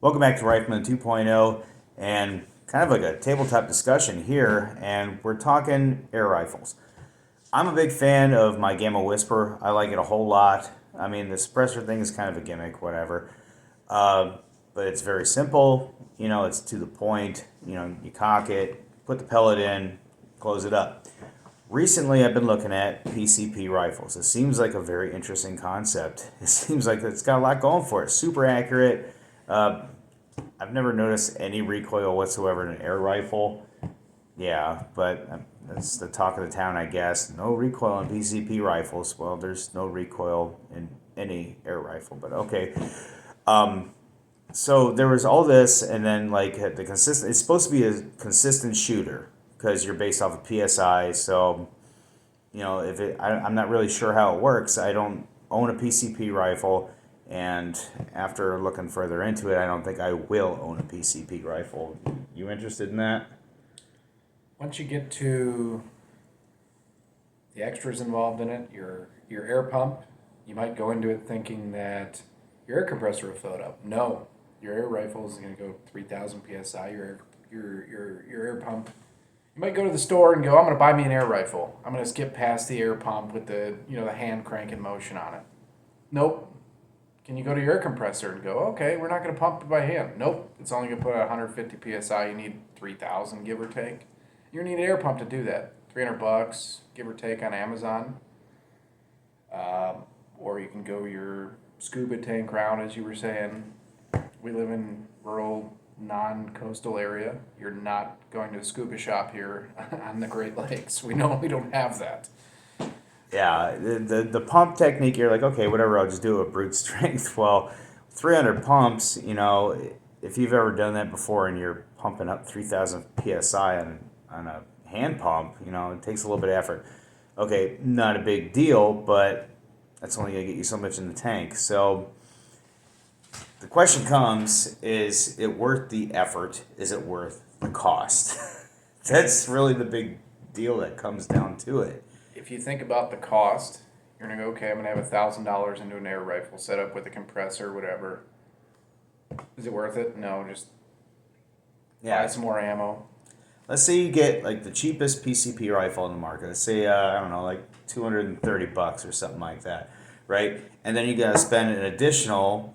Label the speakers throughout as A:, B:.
A: Welcome back to Rifleman 2.0 and kind of like a tabletop discussion here, and we're talking air rifles. I'm a big fan of my Gamo Whisper. I like it a whole lot. I mean, the suppressor thing is kind of a gimmick, whatever. But it's very simple. It's to the point. You cock it, put the pellet in, close it up. Recently, I've been looking at PCP rifles. It seems like a very interesting concept. It seems like it's got a lot going for it. Super accurate. Uh, I've never noticed any recoil whatsoever in an air rifle. Yeah, but that's the talk of the town, I guess. No recoil in PCP rifles. Well, there's no recoil in any air rifle, but okay. So there was all this, and then like the consistent. It's supposed to be a consistent shooter because you're based off of PSI. So I'm not really sure how it works. I don't own a PCP rifle, and after looking further into it, I don't think I will own a PCP rifle. You interested in that?
B: Once you get to the extras involved in it, your air pump, you might go into it thinking that your air compressor will fill it up. No, your air rifle is going to go 3,000 psi. Your air pump. You might go to the store and go, I'm going to buy me an air rifle. I'm going to skip past the air pump with the hand cranking motion on it. Nope. Can you go to your air compressor and go, okay, we're not going to pump it by hand? Nope. It's only going to put out 150 psi. You need 3,000, give or take. You need an air pump to do that. $300, give or take, on Amazon. Or you can go your scuba tank route, as you were saying. We live in rural, non-coastal area. You're not going to a scuba shop here on the Great Lakes. We don't have that.
A: Yeah, the pump technique, you're like, okay, whatever, I'll just do it with brute strength. Well, 300 pumps, if you've ever done that before and you're pumping up 3,000 psi on a hand pump, it takes a little bit of effort. Okay, not a big deal, but that's only going to get you so much in the tank. So the question comes, is it worth the effort? Is it worth the cost? That's really the big deal that comes down to it.
B: If you think about the cost, you're going to go, okay, I'm going to have $1,000 into an air rifle set up with a compressor, whatever. Is it worth it? No, just buy some more ammo.
A: Let's say you get like the cheapest PCP rifle in the market. Let's say I don't know, like $230 or something like that, right? And then you gotta spend an additional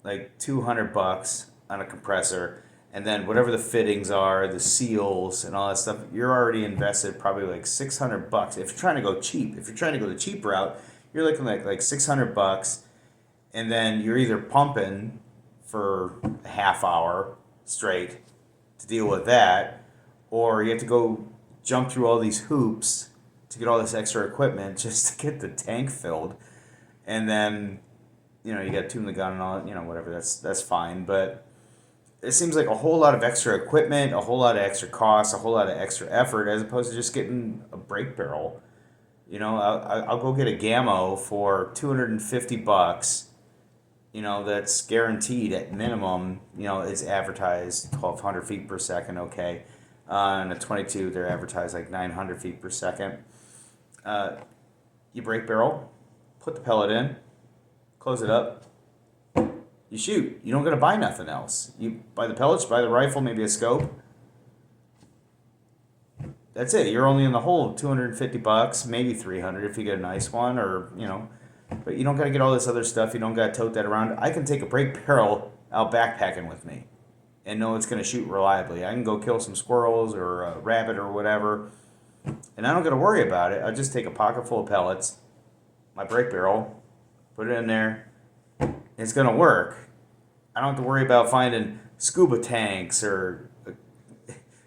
A: like $200 on a compressor, and then whatever the fittings are, the seals and all that stuff. You're already invested probably like $600. If you're trying to go cheap, if you're trying to go the cheap route, you're looking like $600, and then you're either pumping for a half hour straight to deal with that, or you have to go jump through all these hoops to get all this extra equipment just to get the tank filled, and then you got to tune the gun and all, whatever. That's fine, but it seems like a whole lot of extra equipment, a whole lot of extra costs, a whole lot of extra effort, as opposed to just getting a brake barrel. I'll go get a Gamo for $250. That's guaranteed at minimum. It's advertised 1,200 feet per second. Okay. And a 22, they're advertised like 900 feet per second. You brake barrel, put the pellet in, close it up, you shoot. You don't got to buy nothing else. You buy the pellets, buy the rifle, maybe a scope. That's it. You're only in the hole $250, maybe 300 if you get a nice one, or But you don't got to get all this other stuff. You don't got to tote that around. I can take a brake barrel out backpacking with me and know it's going to shoot reliably. I can go kill some squirrels or a rabbit or whatever, and I don't got to worry about it. I just take a pocket full of pellets, my brake barrel, put it in there. It's going to work. I don't have to worry about finding scuba tanks or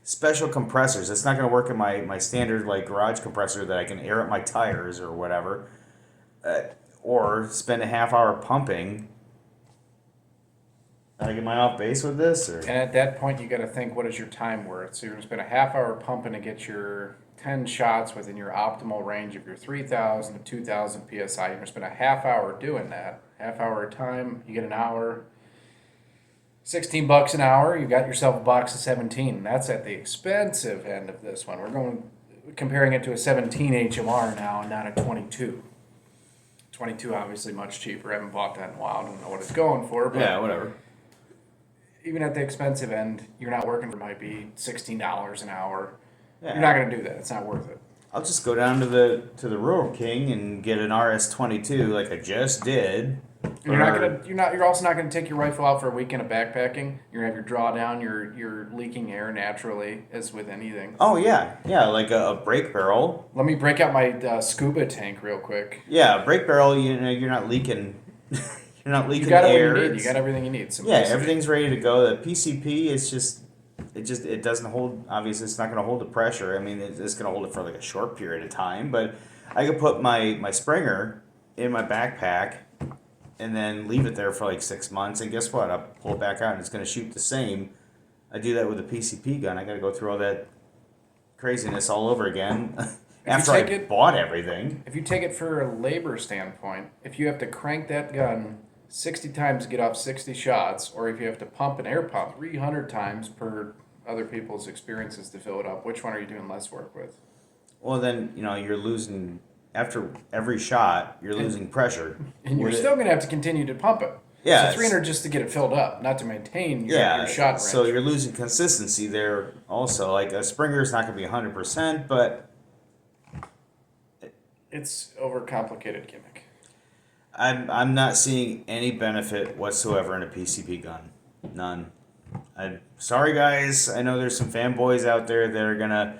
A: special compressors. It's not going to work in my standard like garage compressor that I can air up my tires or whatever, or spend a half hour pumping. Am I off base with this? Or?
B: And at that point, you got to think, what is your time worth? So you're going to spend a half hour pumping to get your 10 shots within your optimal range of your 3,000 to 2,000 psi. You're going to spend a half hour doing that. Half hour of time, you get an hour. $16 an hour, you got yourself a box of 17. That's at the expensive end of this one. We're comparing it to a 17 HMR now, and not a 22. 22 obviously much cheaper. I haven't bought that in a while. I don't know what it's going for. But
A: yeah, whatever.
B: even at the expensive end, you're not working for might be $16 an hour.
A: Yeah.
B: You're not going to do that. It's not worth it.
A: I'll just go down to the Rural King and get an RS-22 like I just did.
B: And you're also not gonna take your rifle out for a weekend of backpacking. You're gonna have your drawdown, you're leaking air naturally, as with anything.
A: Oh yeah, like a brake barrel.
B: Let me break out my scuba tank real quick.
A: Yeah, a brake barrel. You know, you're not leaking. You're not leaking
B: You got
A: air.
B: what you need. You got everything you need.
A: Yeah, everything's ready to go. The PCP is it doesn't hold. Obviously, it's not going to hold the pressure. I mean, it's going to hold it for like a short period of time. But I could put my Springer in my backpack and then leave it there for like 6 months. And guess what? I pull it back out and it's going to shoot the same. I do that with a PCP gun. I got to go through all that craziness all over again after I bought everything.
B: If you take it for a labor standpoint, if you have to crank that gun 60 times to get off 60 shots, or if you have to pump an air pump 300 times per other people's experiences to fill it up, which one are you doing less work with?
A: Well, then, you're losing, after every shot, you're losing pressure.
B: And you're still going to have to continue to pump it.
A: Yeah.
B: So 300 just to get it filled up, not to maintain your shot range.
A: So you're losing consistency there also. Like a Springer is not going to be 100%, but
B: it's overcomplicated gimmick.
A: I'm not seeing any benefit whatsoever in a PCP gun. None. I'm sorry, guys. I know there's some fanboys out there that are going to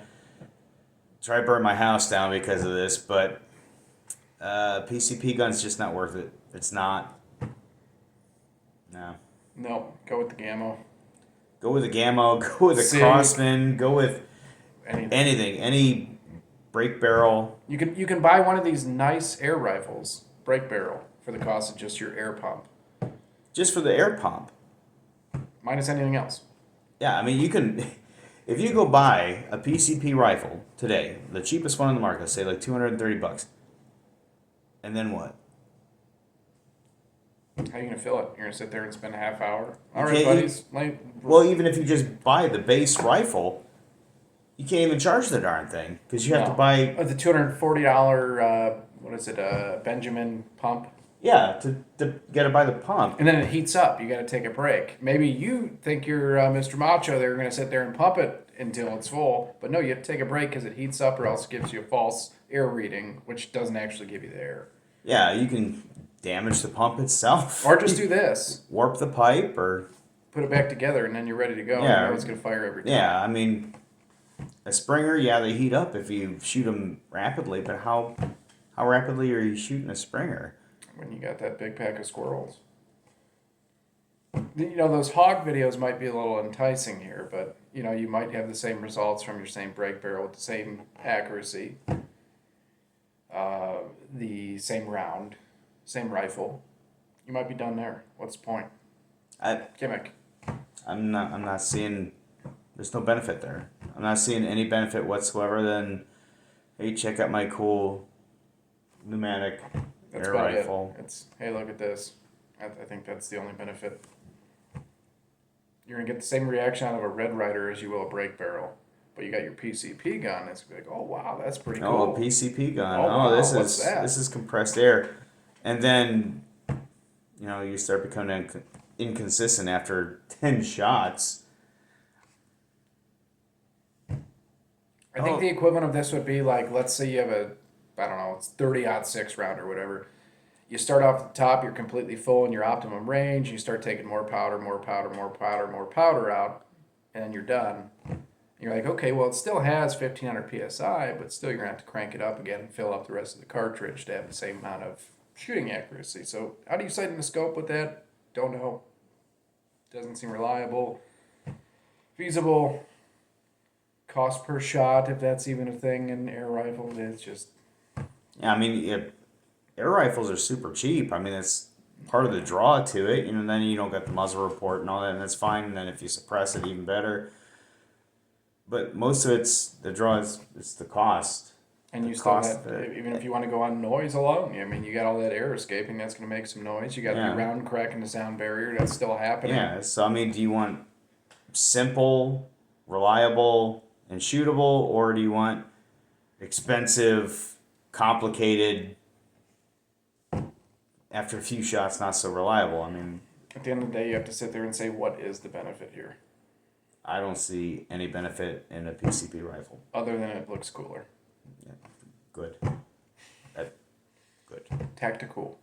A: try to burn my house down because of this, but PCP gun's just not worth it. It's not. No.
B: No, go with the Gamo.
A: Go with a Gamo. Go with a Crossman. Go with anything. Any brake barrel.
B: You can buy one of these nice air rifles, brake barrel, for the cost of just your air pump.
A: Just for the air pump.
B: Minus anything else.
A: Yeah, I mean, you can, if you go buy a PCP rifle today, the cheapest one on the market, say like $230, and then what?
B: How are you gonna fill it? You're gonna sit there and spend a half hour. All right, buddies.
A: Well, even if you just buy the base rifle, you can't even charge the darn thing because you have to buy
B: the $240. What is it? Benjamin pump.
A: Yeah, to get it by the pump.
B: And then it heats up. You got to take a break. Maybe you think you're Mr. Macho. They're going to sit there and pump it until it's full. But no, you have to take a break because it heats up or else it gives you a false air reading, which doesn't actually give you the air.
A: Yeah, you can damage the pump itself.
B: Or just do this.
A: Warp the pipe or...
B: Put it back together and then you're ready to go.
A: Yeah.
B: And it's going to fire every time.
A: Yeah, I mean, a Springer, they heat up if you shoot them rapidly. But how rapidly are you shooting a Springer?
B: When you got that big pack of squirrels. Those hog videos might be a little enticing here, but, you might have the same results from your same brake barrel with the same accuracy, the same round, same rifle. You might be done there. What's the point? Gimmick.
A: I'm not seeing, there's no benefit there. I'm not seeing any benefit whatsoever than, hey, check out my cool pneumatic air rifle.
B: It's, hey, look at this. I think that's the only benefit. You're going to get the same reaction out of a Red Ryder as you will a brake barrel. But you got your PCP gun. It's going to be like, oh, wow, that's pretty cool.
A: Oh, a PCP gun.
B: Wow,
A: this
B: what's
A: is compressed air. And then, you start becoming inconsistent after 10 shots.
B: I think the equivalent of this would be like, let's say you have it's 30-06 round or whatever. You start off at the top, you're completely full in your optimum range. You start taking more powder out, and then you're done. You're like, okay, well, it still has 1,500 PSI, but still you're going to have to crank it up again and fill up the rest of the cartridge to have the same amount of shooting accuracy. So how do you sight in the scope with that? Don't know. Doesn't seem reliable. Feasible. Cost per shot, if that's even a thing in air rifles, it's just...
A: Yeah, I mean, air rifles are super cheap. I mean, it's part of the draw to it. Then you don't get the muzzle report and all that, and that's fine. And then if you suppress it, even better. But most of the draw it's the cost.
B: And you still have, even if you want to go on noise alone, you got all that air escaping, that's going to make some noise. You got the round cracking the sound barrier, that's still happening.
A: Yeah, so do you want simple, reliable, and shootable, or do you want expensive, complicated, after a few shots, not so reliable?
B: At the end of the day, you have to sit there and say, what is the benefit here?
A: I don't see any benefit in a PCP rifle.
B: Other than it looks cooler.
A: Yeah. Good. Good.
B: Tactical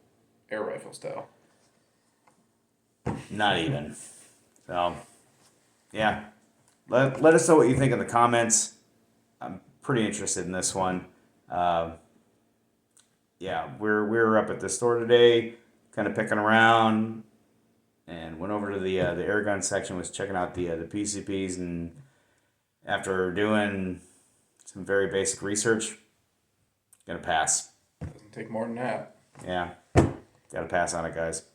B: air rifle style.
A: Not even. So, yeah. Let us know what you think in the comments. I'm pretty interested in this one. Yeah, we're up at the store today, kind of picking around, and went over to the air gun section. Was checking out the PCPs, and after doing some very basic research, gonna pass.
B: Doesn't take more than that.
A: Yeah, gotta pass on it, guys.